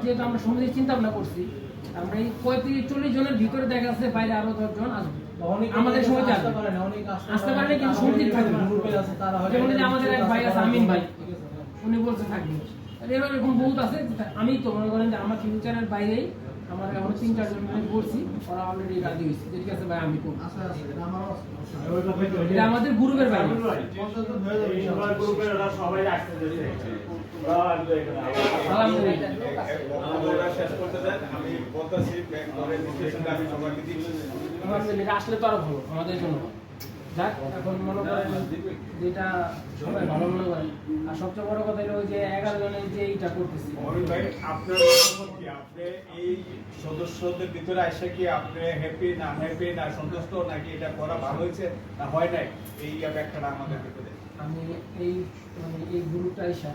যেহেতু আমরা সমিতির চিন্তা ভাবনা করছি, আমরা এই 35-40 জনের ভিতরে দেখা যাচ্ছে বাইরে আরো 10 জন আসবে আমাদের সমিতি আসতে পারে না, কিন্তু সমিতি থাকবে। যেমন যে আমাদের এক ভাই আছে আমিন ভাই, উনি বলছে থাকবে। এরকম বহুত আছে। আমি তো মনে করেন যে আমার ফিউচারের বাইরেই আমার এখন 3-4 জন মিলে করছি, ওরা অলরেডি রাজি হয়েছে যে ঠিক আছে ভাই আমি করব। এটা আমাদের গ্রুপের বাইরে গ্রুপের ওরা সবাই আসতে দিয়েছে। আসলে তো আরো ভালো আমাদের জন্য। যাক, এখন মনে করেন যেটা সবাই ভালো মনে করেন। আর সবচেয়ে বড় কথা হলো যে 11 জনের যে এইটা করতেছি। আপনার মতামত কি? আপনি এই সদস্যদের ভিতরে এসে কি আপনি হ্যাপি না হ্যাপি না সন্তুষ্ট, নাকি এটা করা ভালো হয়েছে না হয় নাই, এই ব্যাখ্যাটা আমাদের ভিতরে। আমি এই এই গ্রুপটা এসা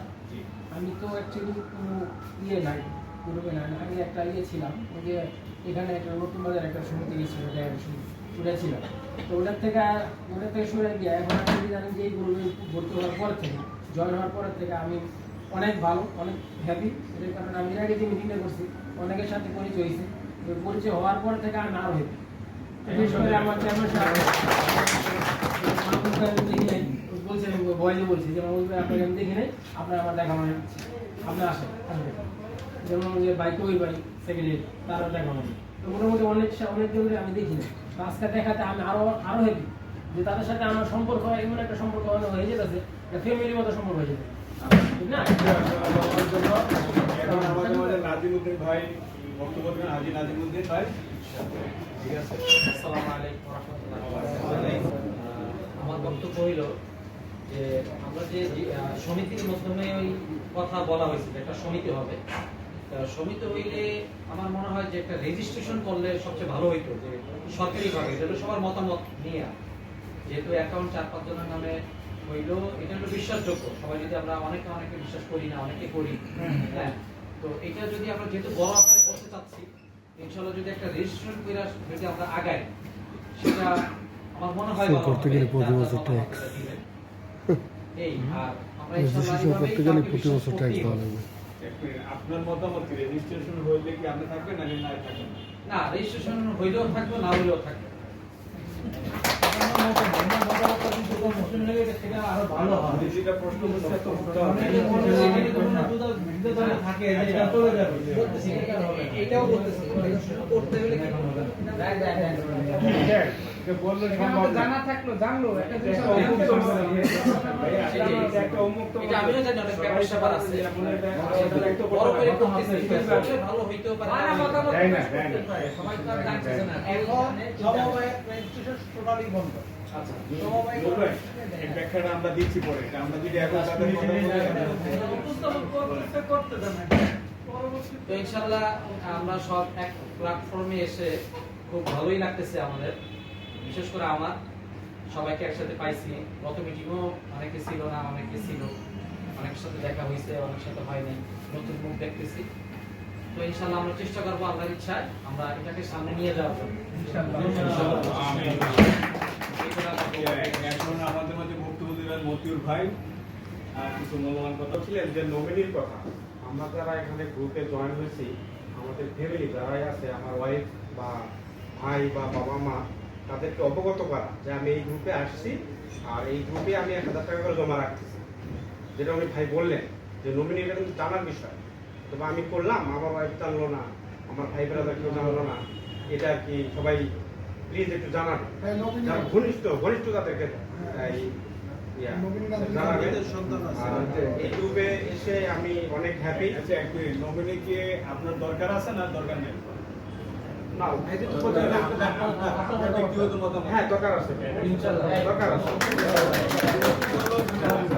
আমি তো অ্যাকচুয়ালি কোনো ইয়ে নাই, গ্রুপে নাই। আমি একটা ইয়ে ছিলাম, ওই যে এখানে একটা নতুন বাজার একটা সমিতি গেছিল, ওটা ছিল। তো ওটার থেকে সরে গিয়ে এখন আমি জানি যে এই গ্রুপে ভর্তি হওয়ার পর থেকে, জয়েন হওয়ার পর থেকে আমি অনেক ভালো, অনেক হ্যাপি। এটার কারণে আমি এর আগে যে মিটিংটা করছি অনেকের সাথে পরিচয় হয়েছে। পরিচয় হওয়ার পর থেকে আমি আরও হ্যাপি। বিশেষ করে আমার চেয়ারম্যান সাহেব বলছেন, বয়সে বলছি যে মাহমুদ ভাই আপনাকে আমি দেখি নাই, আপনার আমার দেখা মানে আপনার আসেন আসবেন। যেমন যে বাইক ওই বাড়ি সেক্রেটারি, তারও দেখা মানে। তো মোটামুটি অনেক জনকে আমি দেখি না। আজকে দেখাতে আমি আরো হ্যাপি যে তাদের সাথে আমার সম্পর্ক এমন একটা সম্পর্ক হয়ে যেতেছে, ফ্যামিলির মতো সম্পর্ক হয়ে যেতে, ঠিক না? আমাদের নাজিমউদ্দিন ভাই বক্তব্য দেবেন। হাজী নাজিমউদ্দিন ভাই, ঠিক আছে। আসসালামু আলাইকুম ওয়া রাহমাতুল্লাহি। আমার বক্তব্য হইল যে আমরা যে সমিতির মাধ্যমে ওই কথা বলা হয়েছে একটা সমিতি হবে, সমিতি হইলে আমার মনে হয় যে একটা রেজিস্ট্রেশন করলে সবচেয়ে ভালো হইতো, যে সরকারিভাবে এটা হলো সবার মতামত নিয়ে, যেহেতু অ্যাকাউন্ট 4-5 জনের নামে হইলো, এটা হলো বিশ্বাসযোগ্য। সবাই যদি আমরা অনেকে বিশ্বাস করি না, অনেকে করি, হ্যাঁ, তো এটা যদি আমরা যেহেতু বড় আকারে করতে চাচ্ছি, ইনশাআল্লাহ যদি একটা রেজিস্ট্রেশন করে যদি আমরা আগাই, সেটা আমার মনে হয় করতে গেলে প্রতি বছর ট্যাক্স, এই আর আমরা রেজিস্ট্রেশন করতে গেলে প্রতি বছর ট্যাক্স দেওয়া লাগবে। আপনার মতামত কি? রেজিস্ট্রেশন হইলে কি আপনি থাকবেন নাকি না থাকবেন? না, রেজিস্ট্রেশন হইলেও থাকবে, না হইলেও থাকবে। আরো ভালো হয়। যেটা প্রশ্ন হচ্ছে তো এটাও বলতেছি করতে হলে কি করতে বললে জানা থাকলো, জানলো একটা জিনিস একটা উন্মুক্ত এটা আমিও জানি অনেক ব্যাপার স্যাপার আছে, বড় করে করতেছি, ভালো হইতেও পারে না, সবাই তো আর জানছে না। এখন সমবায় রেজিস্ট্রেশন টোটালি বন্ধ। আচ্ছা, এই ব্যাখ্যাটা আমরা দিচ্ছি পরে। আমরা যদি এখন তাদের করতে দেন তো ইনশাআল্লাহ আমরা সব এক প্ল্যাটফর্মে এসে খুব ভালোই লাগতেছে আমাদের, বিশেষ করে আমার। সবাইকে একসাথে পাইছি, গত মিটিংও অনেকে ছিল না, অনেকে ছিল, অনেকের সাথে দেখা হয়েছে, অনেকের সাথে হয়নি, নতুন মুখ দেখতেছি। তো ইনশাআল্লাহ আমরা চেষ্টা করবো আল্লাহর ইচ্ছায় আমরা এটাকে সামনে নিয়ে যাওয়ার জন্য। এখন আমাদের মধ্যে বক্তব্য দেবেন মতিউর ভাই। কিছু মূল্যবান কথা ছিলেন যে নমিনির কথা। আমরা যারা এখানে গ্রুপে জয়েন হয়েছি, আমাদের ফ্যামিলি যারাই আছে, আমার ওয়াইফ বা ভাই বা বাবা মা, তাদেরকে অবগত করা যে আমি এই গ্রুপে আসছি, আর এই গ্রুপে আমি 1000 টাকা করে জমা রাখতেছি। যেটা উনি ভাই বললেন যে নমিনিটা কিন্তু জানার বিষয়, তবে আমি করলাম, আমার ওয়াইফ জানলো না, আমার ভাই ব্রাদার কেউ জানলো না, এটা আর কি সবাই প্লিজ একটু জানাবেন, যারা ঘনিষ্ঠ তাদেরকে এই গ্রুপে এসে আমি অনেক হ্যাপি। আচ্ছা, একটু নমিনি কি আপনার দরকার আছে না দরকার নেই? না, ব্যক্তিগত মতামত। হ্যাঁ, দরকার আছে, দরকার আছে।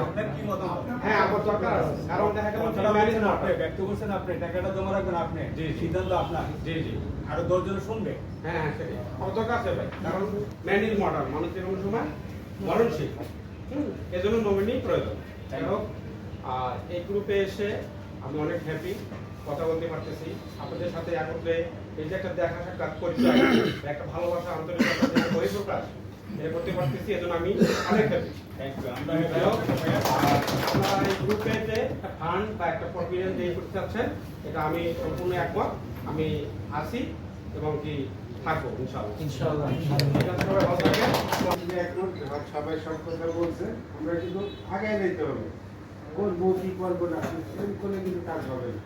আপনার কি মতামত? হ্যাঁ, আমার দরকার আছে, কারণ দেখা গেল আপনি ব্যক্ত করছেন, আপনি টাকাটা জমা রাখবেন, আপনি সিদ্ধান্ত আপনার। জি আরো 10 জন শুনবে। হ্যাঁ, সেটাই আমার দরকার আছে ভাই, কারণ ম্যান ইজ মডার্ন, মানুষের কোনো সময় মরণশীল, এজন্য নমিনি প্রয়োজন। যাই হোক, আর এই গ্রুপে এসে আমি অনেক হ্যাপি, কথা বলতে পারতেছি আপনাদের সাথে একত্রে। এই যে একটা দেখা সাক্ষাৎ পরিচয়, একটা ভালোবাসা, আন্তরিকতা, বহিঃপ্রকাশ, এ করতে পারতেছি, এজন্য আমি অনেক হ্যাপি। Thank you. আমরা যাই হোক, আর আপনারা এই গ্রুপে যে একটা ফান্ড বা একটা প্রভিডেন্ট যে করতে চাচ্ছেন, এটা আমি সম্পূর্ণ একমত। আমি আসি এবং কি থাকবো ইনশাআল্লাহ। ইনশাআল্লাহ। ঠিক আছে, সবাই ভালো থাকেন। এখন সবাই সব কথা বলছে, আমরা কিন্তু আগে যেতে হবে। করবো কি করবো না এরকম করলে কিন্তু কাজ হবে না।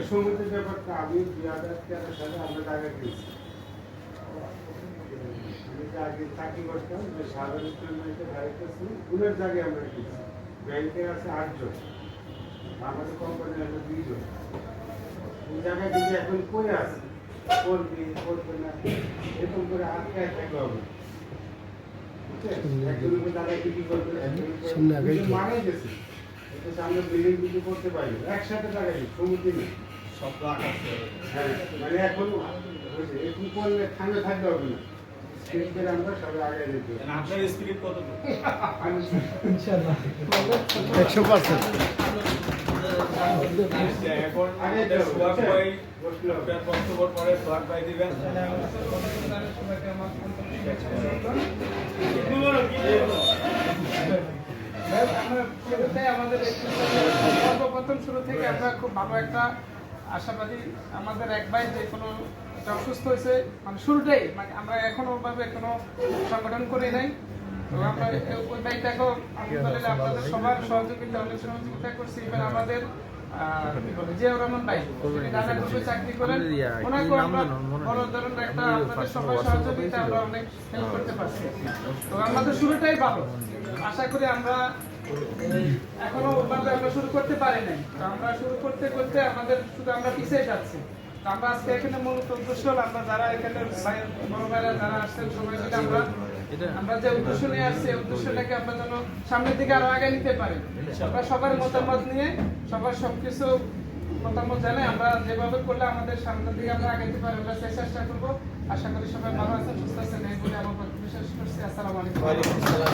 সমিতির ব্যাপারটা আমি 2013 সালে আমরা জায়গা কিনেছি। আমি যে আগে চাকরি করতাম, যে সাধারণ স্টুডেন্টের ডাইরেক্টর ছিল, উনার জায়গায় আমরা কিনেছি। ব্যাংকে আছে 8 জন, আমাদের কোম্পানি আছে 2 জন। এই জায়গায় কিন্তু এখন কই আছে, করবি করবে না এরকম করে আটকায় থাকলে হবে না। একজনের উপর দাঁড়ায় কি করবে, সামনে আগাই তো। মারাই গেছে, এটা আমরা বিল্ডিং কিছু করতে পারি না। একসাথে দাঁড়াই সমিতি নেই। শব্দ আকাশে হ্যাঁ, মানে এখন বুঝলি, এরকম করলে ঠান্ডা থাকতে হবে না। স্ক্রিপ্ট করে আমরা সবাই আগে যেতে হবে। আপনার স্পিরিট কতটুকু? ইনশাআল্লাহ 100%। এখন আমাদের সোহাগ ভাই আপনার বক্তব্য পরে সোহাগ ভাই দিবেন। আমাদের সর্বপ্রথম শুরু থেকে আমরা খুব ভালো একটা আশাবাদী। আমাদের এক ভাই যে কোনো অসুস্থ হয়েছে, মানে শুরুটাই মানে আমরা এখনো ওভাবে কোনো সংগঠন করি নাই। তো আমরা ওই ভাইটাকেও আলহামদুলিল্লাহ আপনাদের সবার সহযোগিতা, অনেক সহযোগিতা করছি। এবার আমাদের জিয়াউর রহমান ভাই, তিনি ঢাকা গ্রুপে চাকরি করেন, ওনাকেও আমরা বড় ধরনের একটা আপনাদের সবার সহযোগিতা আমরা অনেক হেল্প করতে পারছি। তো আমাদের শুরুটাই ভালো। আশা করি আমরা এখনো ওভাবে আমরা শুরু করতে পারি নাই। তো আমরা শুরু করতে করতে আমাদের শুধু আমরা পিছিয়ে যাচ্ছি। তো আমরা আজকে এখানে মূলত উদ্দেশ্য হল, আমরা যারা এখানে বড় ভাইরা যারা আসছেন সবাই মিলে আমরা যে উদ্দেশ্য নিয়ে আসছি, এই উদ্দেশ্যটাকে আমরা যেন সামনের দিকে আরো আগে নিতে পারি। আমরা সবার মতামত নিয়ে, সবার সবকিছু মতামত জানাই আমরা যেভাবে করলে আমাদের সামনের দিকে আমরা আগাইতে পারি, আমরা সেই চেষ্টা করবো। আশা করি সবাই ভালো আছেন, সুস্থ আছেন, এই বলে আমার কথা বিশেষ করছি। আসসালামু আলাইকুম। ওয়ালাইকুম আসসালাম।